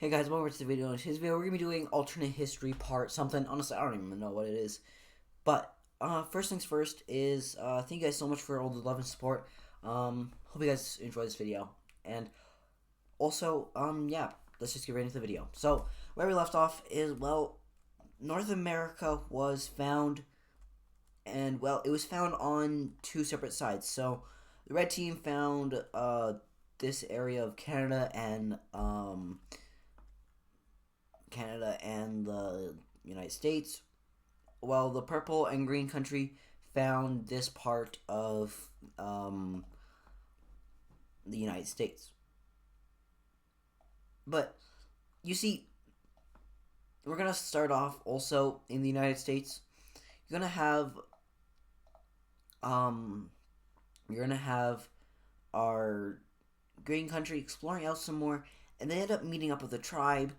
Hey guys, welcome to the video. In today's video, we're gonna be doing alternate history part something. Honestly, I don't even know what it is. But first things first is thank you guys so much for all the love and support. Hope you guys enjoy this video. And also, yeah, let's just get right into the video. So where we left off is North America was found, and it was found on two separate sides. So the red team found this area of Canada and the United States, while the purple and green country found this part of the United States. But you see, we're gonna start off also in the United States. You're gonna have um, you're gonna have our green country exploring out some more, and they end up meeting up with a tribe,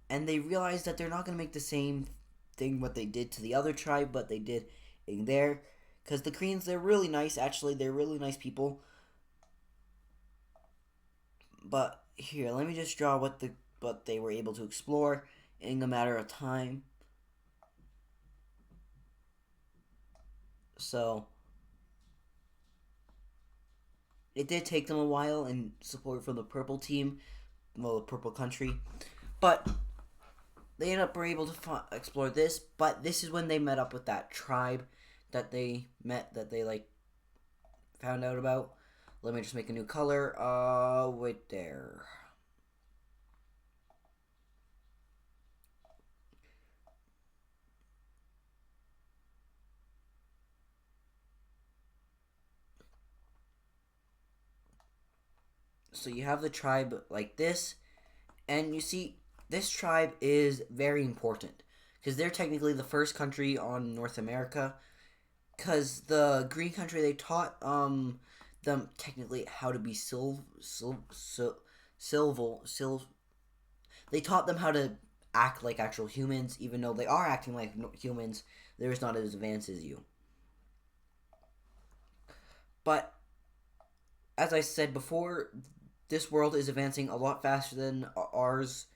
and they realize that they're not gonna make the same thing what they did to the other tribe, but they did in there, because the Koreans, they're really nice. Actually, they're really nice people. But here, let me just draw what they were able to explore in a matter of time. So it did take them a while and support from the purple team, the purple country, but they ended up were able to explore this. But this is when they met up with that tribe that they found out about. Let me just make a new color. Wait there. So you have the tribe like this, and you see this tribe is very important because they're technically the first country on North America. Because the green country, they taught them technically how to be they taught them how to act like actual humans, even though they are acting like humans. They're just not as advanced as you. But as I said before, this world is advancing a lot faster than ours.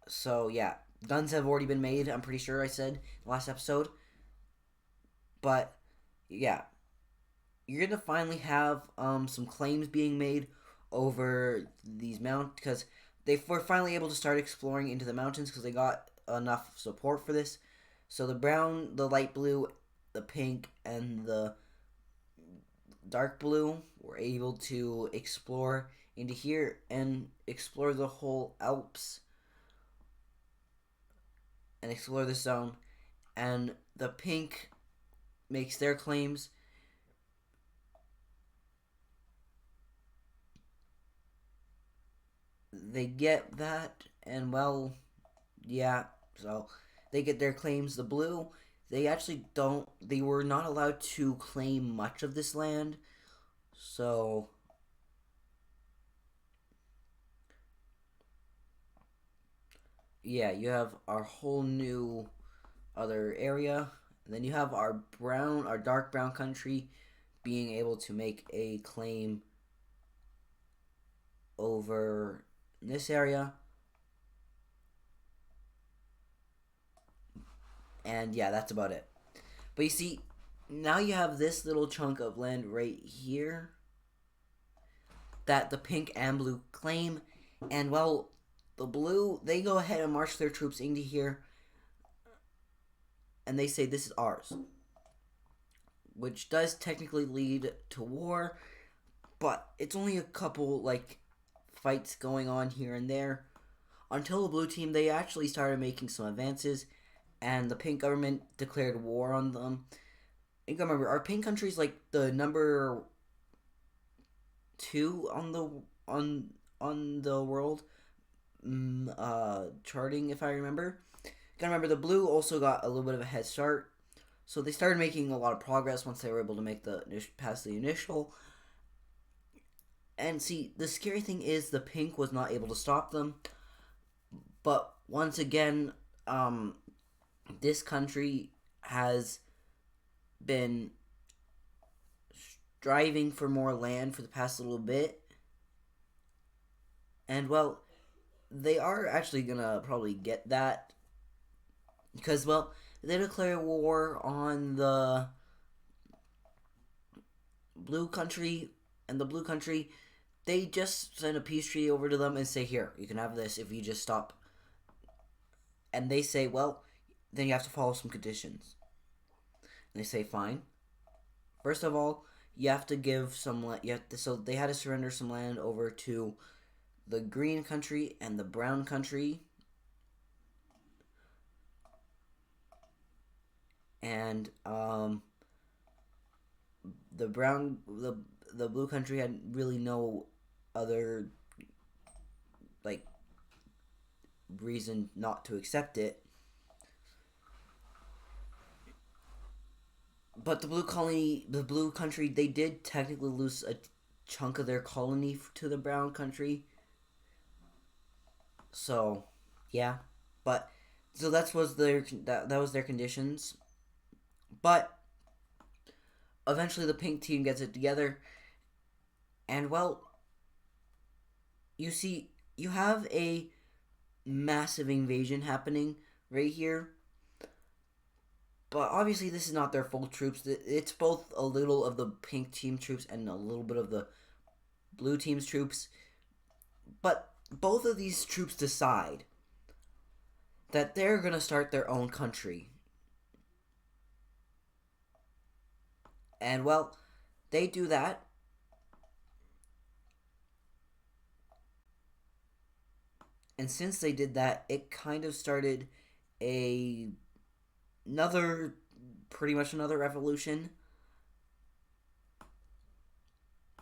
So yeah, guns have already been made. I'm pretty sure I said in the last episode. But yeah, you're gonna finally have some claims being made over these mountains because they were finally able to start exploring into the mountains because they got enough support for this. So the brown, the light blue, the pink, and the dark blue were able to explore into here and explore the whole Alps and explore the zone. And the pink makes their claims. They get that, and yeah, so they get their claims. The blue, they actually don't, they were not allowed to claim much of this land. So yeah, you have our whole new other area. And then you have our dark brown country being able to make a claim over this area. And yeah, that's about it. But you see, now you have this little chunk of land right here that the pink and blue claim. And the blue, they go ahead and march their troops into here, and they say this is ours, which does technically lead to war, but it's only a couple fights going on here and there until the blue team, they actually started making some advances, and the pink government declared war on them. And remember, our pink country is like the number two on the world charting, if I remember. Gotta remember, the blue also got a little bit of a head start, so they started making a lot of progress once they were able to make past the initial. And see, the scary thing is the pink was not able to stop them. But once again, this country has been striving for more land for the past little bit, and they are actually gonna probably get that because, well, they declare war on the blue country, and the blue country, they just send a peace treaty over to them and say, here, you can have this if you just stop. And they say, well, then you have to follow some conditions. And they say, fine. First of all, you have to give some land. So they had to surrender some land over to the green country and the brown country. And the blue country had really no other like reason not to accept it. But the blue country, they did technically lose a chunk of their colony to the brown country. So, yeah, but so that was their conditions. But eventually, the pink team gets it together, and well, you see, you have a massive invasion happening right here. But obviously, this is not their full troops. It's both a little of the pink team troops and a little bit of the blue team's troops. But both of these troops decide that they're going to start their own country. And, well, they do that. And since they did that, it kind of started pretty much another revolution.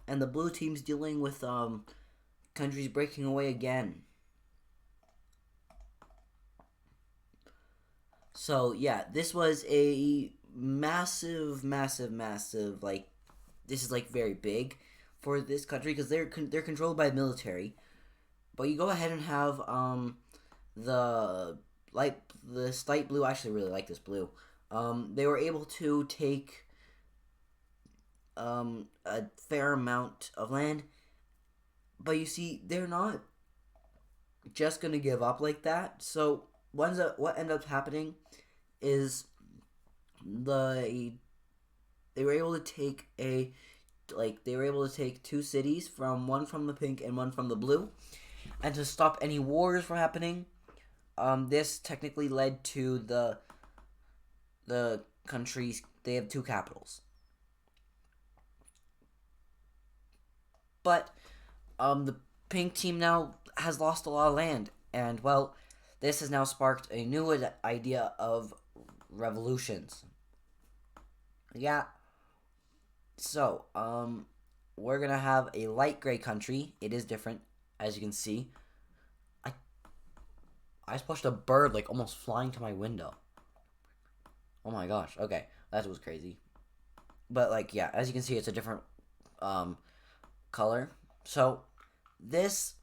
And the blue team's dealing with countries breaking away again. So yeah, this was a massive, like, this is like very big for this country because they're controlled by military. But you go ahead and have the light blue. I actually really like this blue. They were able to take a fair amount of land, but you see, they're not just gonna give up like that. So what ended up happening is they were able to take two cities, one from the pink and one from the blue, and to stop any wars from happening. This technically led to the countries. They have two capitals, but the pink team now has lost a lot of land, and well, this has now sparked a new idea of revolutions. Yeah. So, we're gonna have a light gray country. It is different, as you can see. I splashed a bird like almost flying to my window. Oh my gosh. Okay, that was crazy. But like, yeah, as you can see, it's a different color. So this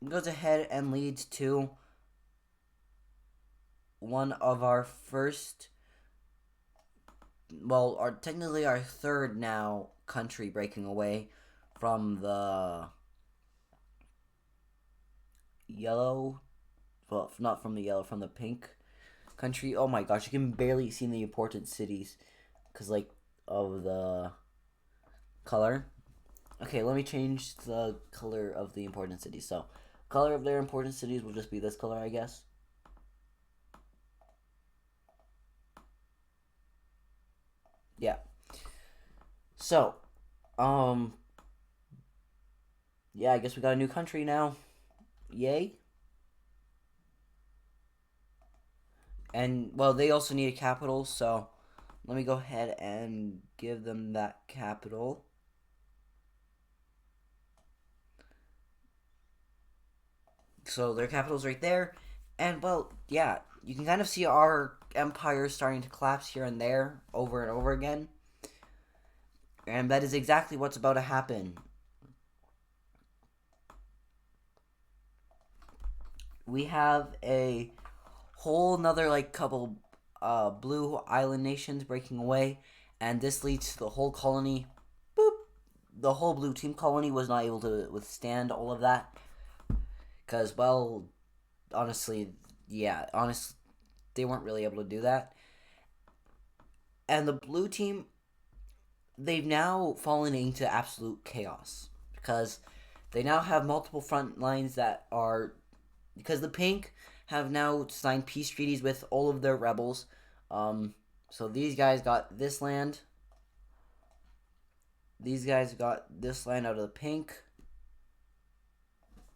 goes ahead and leads to one of our first, technically our third now country breaking away from the yellow. Well, not from the yellow, from the pink country. Oh my gosh, you can barely see the important cities because, like, of the color. Okay, let me change the color of the important cities. So, color of their important cities will just be this color, I guess. Yeah. So, yeah, I guess we got a new country now. Yay. And, well, they also need a capital, so let me go ahead and give them that capital. So their capital's right there. And, well, yeah, you can kind of see our empire starting to collapse here and there over and over again. And that is exactly what's about to happen. We have a whole nother, like, couple blue island nations breaking away, and this leads to the whole colony. Boop. The whole blue team colony was not able to withstand all of that because, well, honestly, yeah, they weren't really able to do that. And the blue team, they've now fallen into absolute chaos because they now have multiple front lines that are because the pink have now signed peace treaties with all of their rebels. Um, so these guys got this land. These guys got this land out of the pink.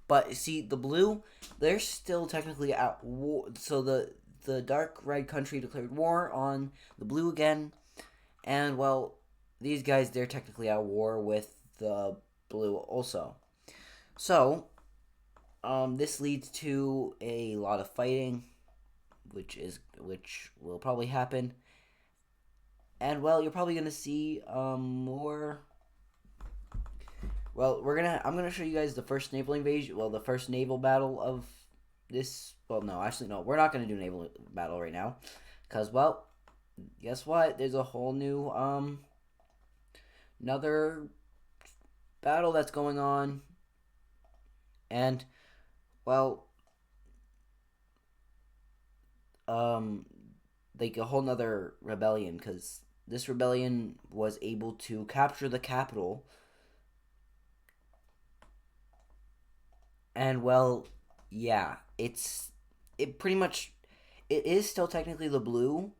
But see, the blue, they're still technically at war. So the dark red country declared war on the blue again, and well, these guys they're technically at war with the blue also. So, this leads to a lot of fighting, which will probably happen, and well, you're probably gonna see more. Well, I'm gonna show you guys the first naval invasion. Well, the first naval battle of this. Well, no, actually, no. We're not gonna do naval battle right now, cause well, guess what? There's a whole new another battle that's going on, and well, um, like a whole nother rebellion, cause this rebellion was able to capture the capital, and well, yeah, it pretty much it is still technically the blue,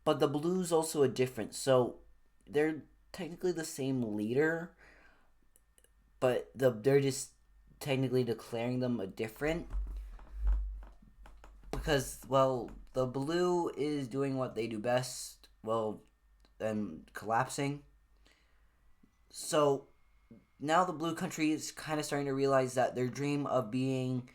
but the blue's also a different. So they're technically the same leader, but they're just technically declaring them a different because well the blue is doing what they do best, well, and collapsing. So now the blue country is kind of starting to realize that their dream of being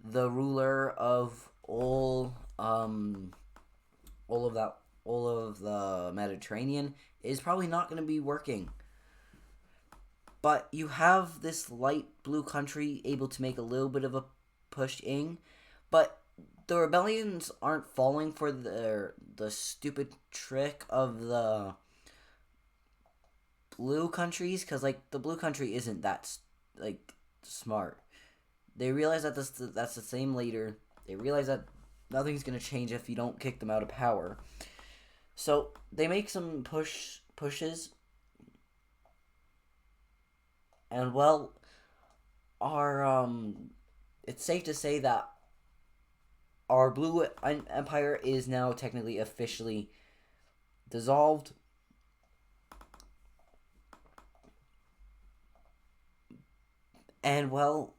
the ruler of all of that all of the Mediterranean is probably not going to be working. But you have this light blue country able to make a little bit of a push in, but the rebellions aren't falling for the stupid trick of the blue countries because like the blue country isn't that like smart. They realize that that's the same leader. They realize that nothing's gonna change if you don't kick them out of power. So they make some pushes, and well, our it's safe to say that our blue empire is now technically officially dissolved. And well,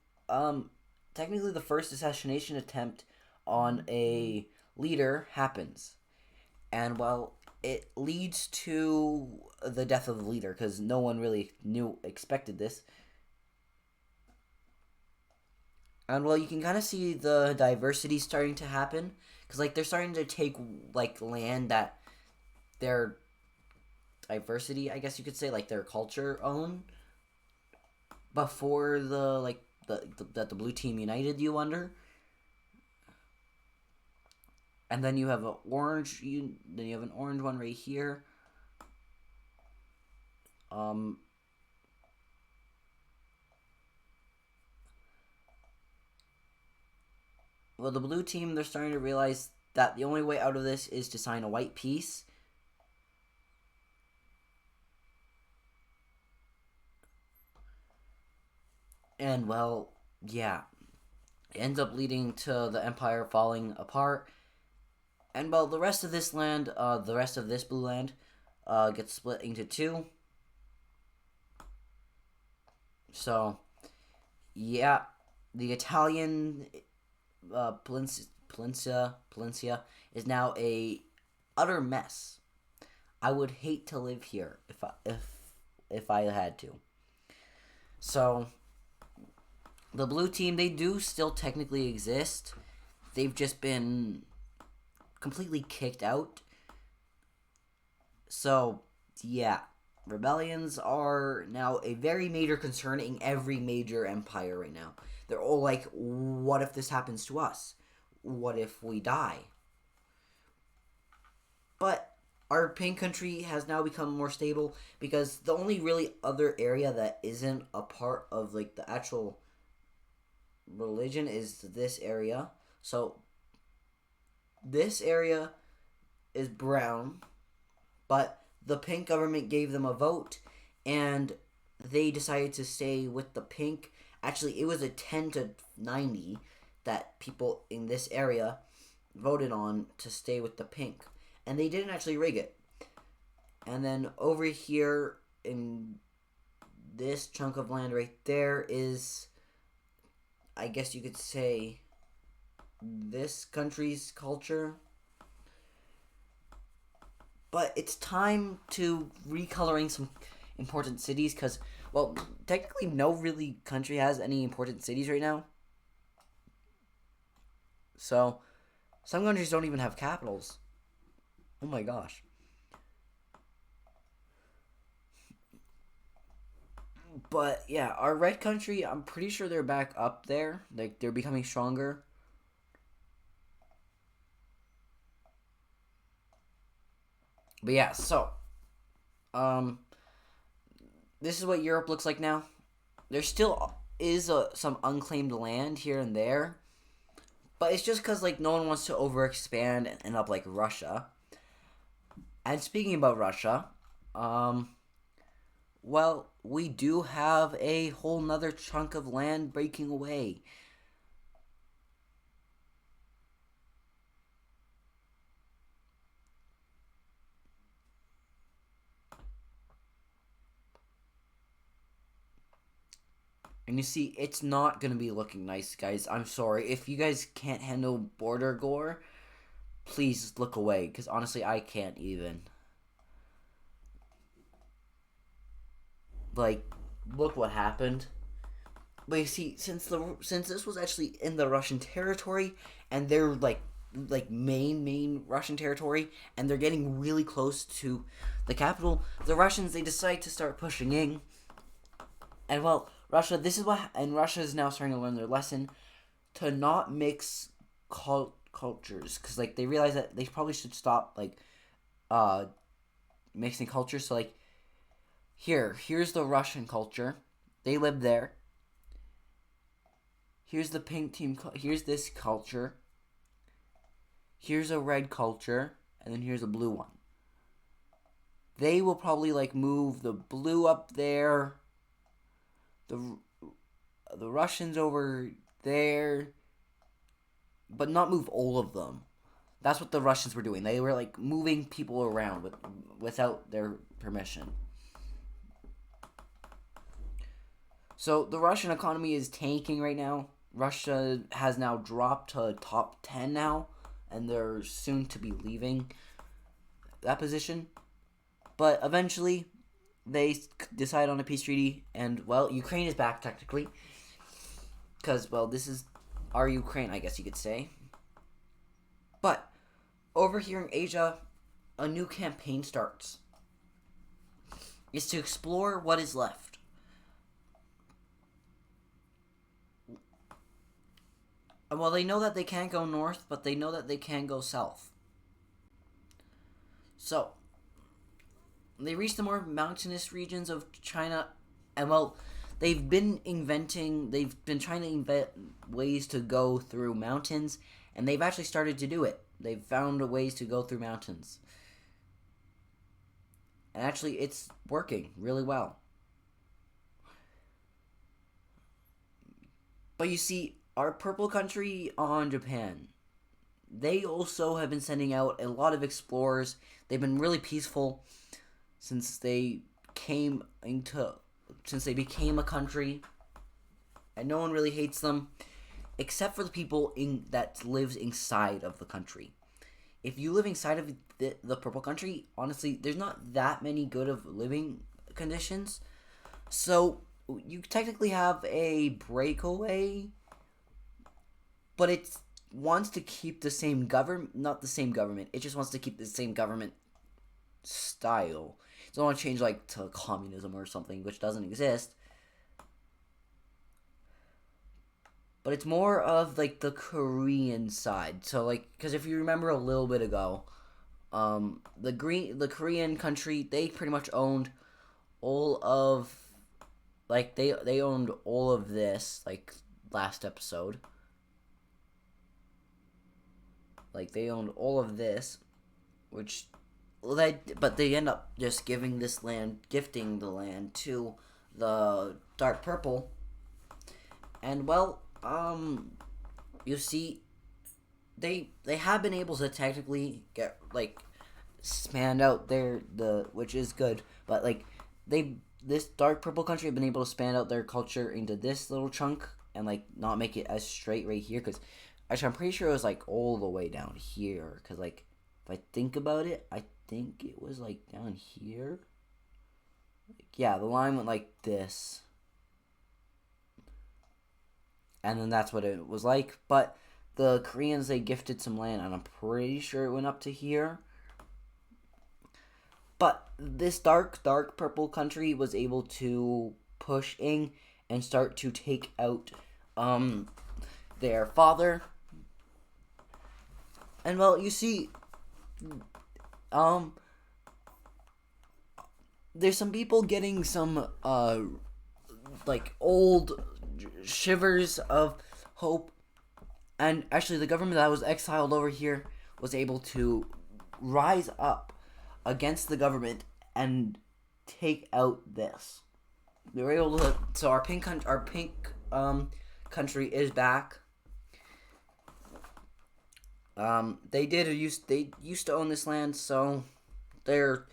technically the first assassination attempt on a leader happens, and well, it leads to the death of the leader because no one really expected this. And well, you can kind of see the diversity starting to happen because like they're starting to take like land that their diversity, I guess you could say, like their culture own before the like that the blue team united you under. And then you have an orange. Then you have an orange one right here. Um. Well, the blue team they're starting to realize that the only way out of this is to sign a white peace. And well, yeah, it ends up leading to the empire falling apart. And well, the rest of this land, the rest of this blue land, gets split into two. So yeah, the Italian Palencia is now a utter mess. I would hate to live here if I had to. So the blue team they do still technically exist. They've just been completely kicked out. So yeah, rebellions are now a very major concern in every major empire right now. They're all like, what if this happens to us? What if we die? But our pink country has now become more stable because the only really other area that isn't a part of like the actual religion is this area. So this area is brown, but the pink government gave them a vote, and they decided to stay with the pink. Actually, it was a 10 to 90 that people in this area voted on to stay with the pink, and they didn't actually rig it. And then over here in this chunk of land right there is, I guess you could say, this country's culture. But it's time to recoloring some important cities because, well, technically no really country has any important cities right now. So, some countries don't even have capitals. Oh my gosh. But yeah, our red country, I'm pretty sure they're back up there. Like they're becoming stronger. But yeah, so um this is what Europe looks like now. There still is some unclaimed land here and there, but it's just because like no one wants to overexpand and end up like Russia. And speaking about Russia, um, well, we do have a whole nother chunk of land breaking away. And you see, it's not gonna be looking nice, guys. I'm sorry. If you guys can't handle border gore, please look away. Because honestly, I can't even. Like, look what happened. But you see, since this was actually in the Russian territory, and they're like main Russian territory, and they're getting really close to the capital, the Russians they decide to start pushing in. And well, Russia is now starting to learn their lesson to not mix cultures because like they realize that they probably should stop like uh mixing cultures. So like here's the Russian culture, they live there. Here's the pink team. Here's this culture. Here's a red culture, and then here's a blue one. They will probably like move the blue up there, the Russians over there, but not move all of them. That's what the Russians were doing. They were like moving people around without their permission. So the Russian economy is tanking right now. Russia has now dropped to top 10 now, and they're soon to be leaving that position. But eventually, they decide on a peace treaty, and well, Ukraine is back technically, because well, this is our Ukraine, I guess you could say. But over here in Asia, a new campaign starts. It's to explore what is left. And well, they know that they can't go north, but they know that they can go south. So, they reach the more mountainous regions of China, and well, they've been trying to invent ways to go through mountains, and they've actually started to do it. They've found ways to go through mountains. And actually, it's working really well. But you see, our purple country on Japan, they also have been sending out a lot of explorers. They've been really peaceful since they became a country, and no one really hates them except for the people that lives inside of the country. If you live inside of the purple country, honestly, there's not that many good of living conditions. So you technically have a breakaway, but it wants to keep the same government, not the same government. It just wants to keep the same government style. It doesn't want to change like to communism or something, which doesn't exist. But it's more of like the Korean side. So like, because if you remember a little bit ago, the Korean country, they pretty much owned all of, like they owned all of this, like last episode. Like, they owned all of this, which, well, but they end up just gifting the land to the Dark Purple. And, well, you see, they have been able to technically get, like, expand out which is good, but, like, this Dark Purple country have been able to expand out their culture into this little chunk and, like, not make it as straight right here, because actually I'm pretty sure it was, like, all the way down here, because, like, if I think about it, I think it was, like, down here. Yeah, the line went like this, and then that's what it was like, but the Koreans, they gifted some land, and I'm pretty sure it went up to here. But this dark purple country was able to push in and start to take out their father. And, well, you see, there's some people getting some like old shivers of hope. And actually, the government that was exiled over here was able to rise up against the government and take out this. They were able to. So our pink country is back. They used to own this land, so they're.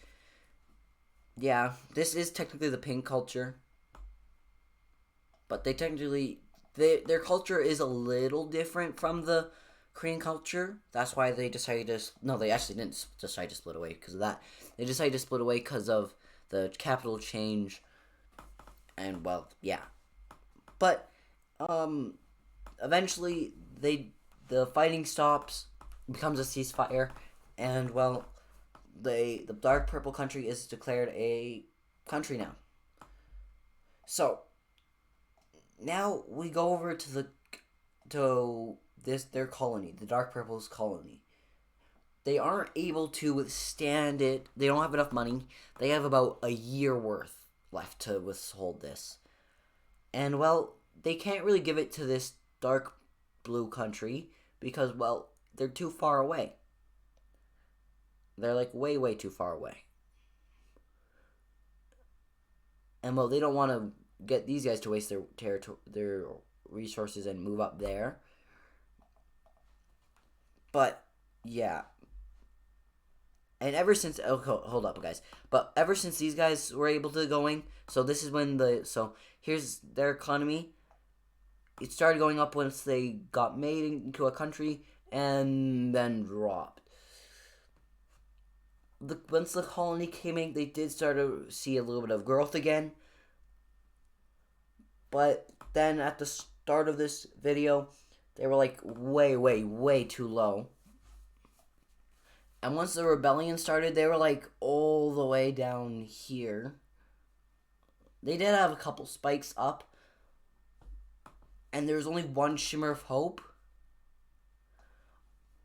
Yeah, this is technically the pink culture, but their culture is a little different from the Korean culture. That's why they decided to. No, they actually didn't decide to split away because of that. They decided to split away because of the capital change. And, well, yeah. But, eventually, the fighting stops, becomes a ceasefire, and, well, the Dark Purple country is declared a country now. So, now we go over to their colony, the Dark Purple's colony. They aren't able to withstand it. They don't have enough money. They have about a year worth left to withhold this. And, well, they can't really give it to this dark blue country because, well, they're too far away. They're, like, way, way too far away. And, well, they don't want to get these guys to waste their resources and move up there. But, yeah. And ever since, hold up, guys. But ever since these guys were able to going, so this is when here's their economy. It started going up once they got made into a country and then dropped. Once the colony came in, they did start to see a little bit of growth again. But then at the start of this video, they were like way, way, way too low. And once the rebellion started, they were like all the way down here. They did have a couple spikes up. And there was only one shimmer of hope,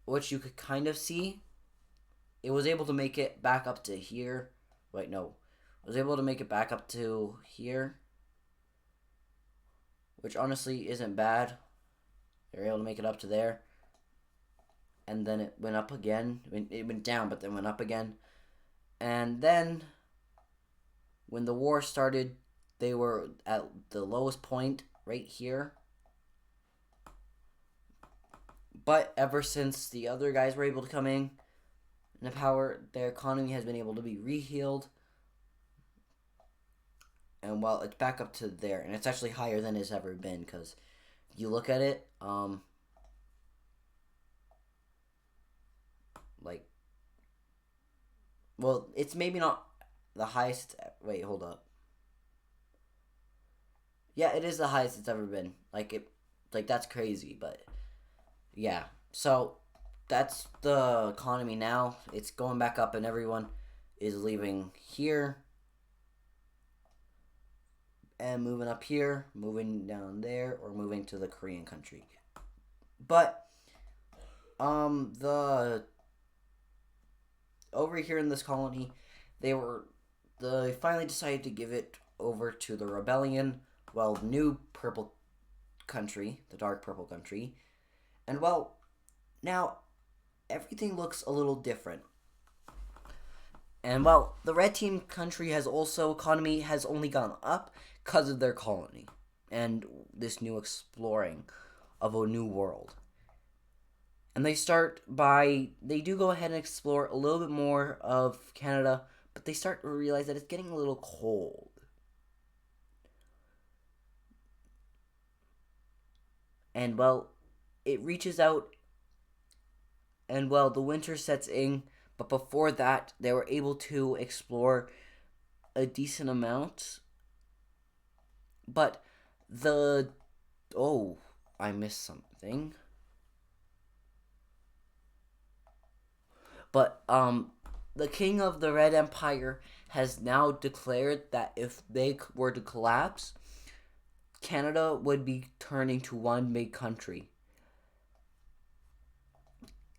which you could kind of see. It was able to make it back up to here. Wait, no. It was able to make it back up to here. Which honestly isn't bad. They were able to make it up to there. And then it went up again. It went down, but then went up again. And then, when the war started, they were at the lowest point right here. But ever since the other guys were able to come in the power, their economy has been able to be rehealed. And, well, it's back up to there. And it's actually higher than it's ever been. Because if you look at it, like, well, it's maybe not the highest. Wait, hold up. Yeah, it is the highest it's ever been. Like, that's crazy, but yeah. So that's the economy now. It's going back up, and everyone is leaving here and moving up here, moving down there, or moving to the Korean country. But the over here in this colony, they finally decided to give it over to the rebellion. Well, new purple country, the dark purple country. And well, now everything looks a little different. And well, the red team country has also economy has only gone up because of their colony and this new exploring of a new world. And they do go ahead and explore a little bit more of Canada, but they start to realize that it's getting a little cold. And well, it reaches out, and well, the winter sets in, but before that, they were able to explore a decent amount. But the. Oh, I missed something. But, the king of the Red Empire has now declared that if they were to collapse, Canada would be turning to one big country.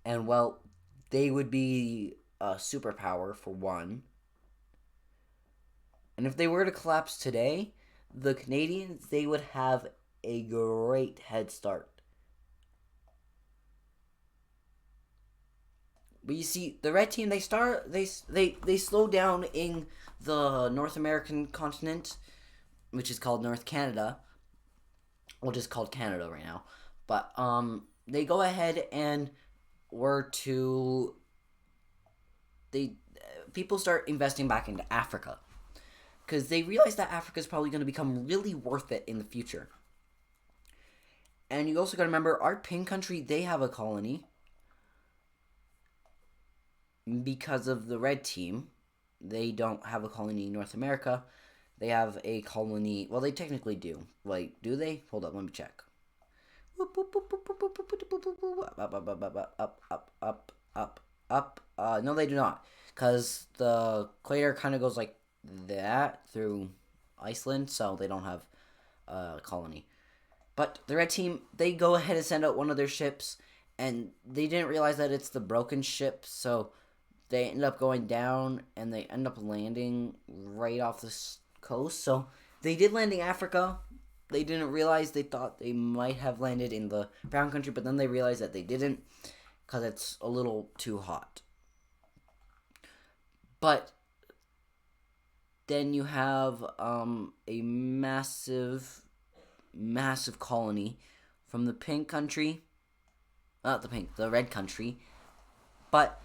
And, well, they would be a superpower, for one. And if they were to collapse today, the Canadians, they would have a great head start. But you see, the red team, they slow down in the North American continent, which is called North Canada, which is called Canada right now. But they go ahead and were to they people start investing back into Africa because they realize that Africa is probably going to become really worth it in the future. And you also got to remember, our pink country, they have a colony because of the red team. They don't have a colony in North America. They have a colony. Well, they technically do. Like, do they? Hold on, let me check. Up, up. No, they do not. Because the equator kind of goes like that through Iceland, so they don't have a colony. But the red team, they go ahead and send out one of their ships, and they didn't realize that it's the broken ship, so they end up going down, and they end up landing right off the coast. So they did land in Africa. They didn't realize, they thought they might have landed in the brown country, but then they realized that they didn't because it's a little too hot. But then you have a massive colony from the pink country. Not the pink, the red country. But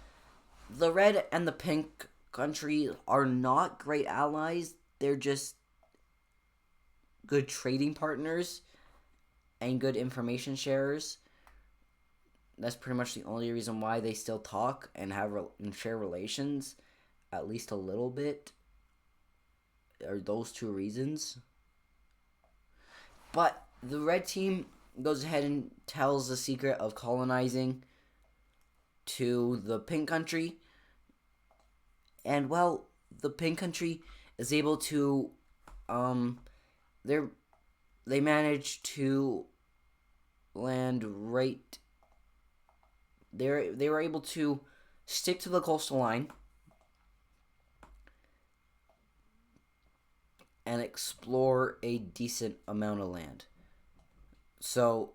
the red and the pink country are not great allies. They're just good trading partners and good information sharers. That's pretty much the only reason why they still talk and share relations, at least a little bit. Are those two reasons. But the red team goes ahead and tells the secret of colonizing to the pink country. And well, the pink country is able to they managed to land right. They were able to stick to the coastal line and explore a decent amount of land. So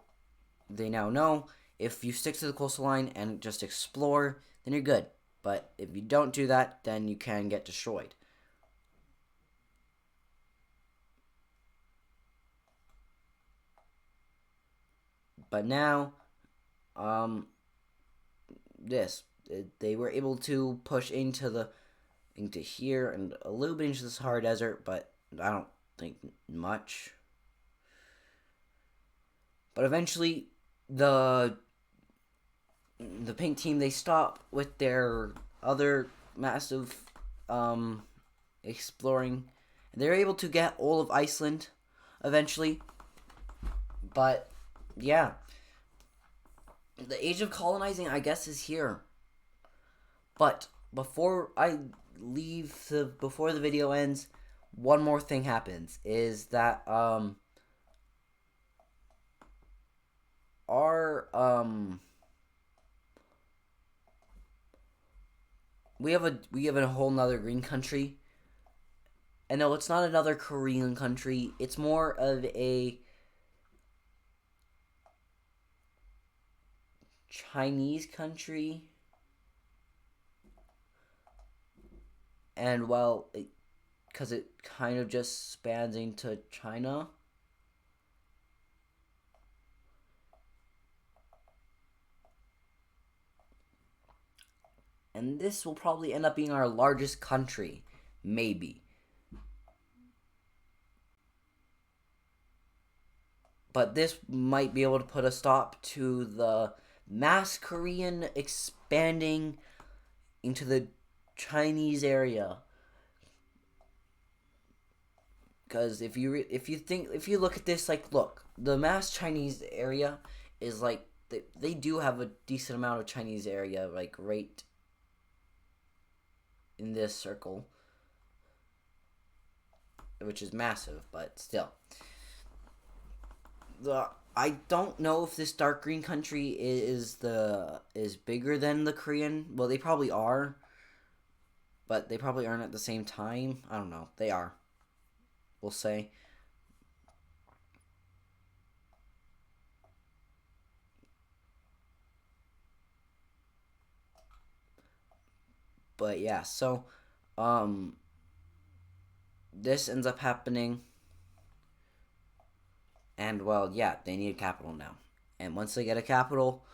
they now know if you stick to the coastal line and just explore, then you're good. But if you don't do that, then you can get destroyed. But now, they were able to push into here and a little bit into the Sahara Desert, but I don't think much. But eventually, the pink team, they stop with their other massive exploring. They're able to get all of Iceland eventually. But yeah, the age of colonizing, I guess, is here. But before the video ends, one more thing happens, is that we have a whole nother green country. And no, it's not another Korean country. It's more of Chinese country. And well, because it kind of just spans into China. And this will probably end up being our largest country. Maybe. But this might be able to put a stop to the mass Korean expanding into the Chinese area. Because if you look at this, like, look, the mass Chinese area is like they do have a decent amount of Chinese area, like right in this circle, which is massive, but still. I don't know if this dark green country is bigger than the Korean. Well, they probably are, but they probably aren't at the same time. I don't know. They are. We'll say. But yeah, so this ends up happening, and well, yeah, they need a capital now. And once they get a capital,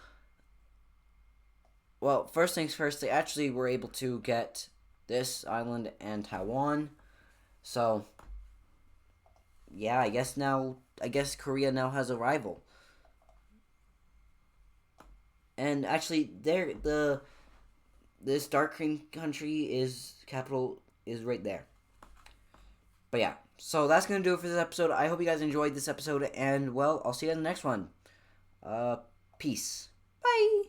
well, first things first, they actually were able to get this island and Taiwan. So yeah, I guess Korea now has a rival. And actually, this dark green country is capital is right there. But yeah, so that's gonna do it for this episode. I hope you guys enjoyed this episode, and well, I'll see you in the next one. Peace. Bye.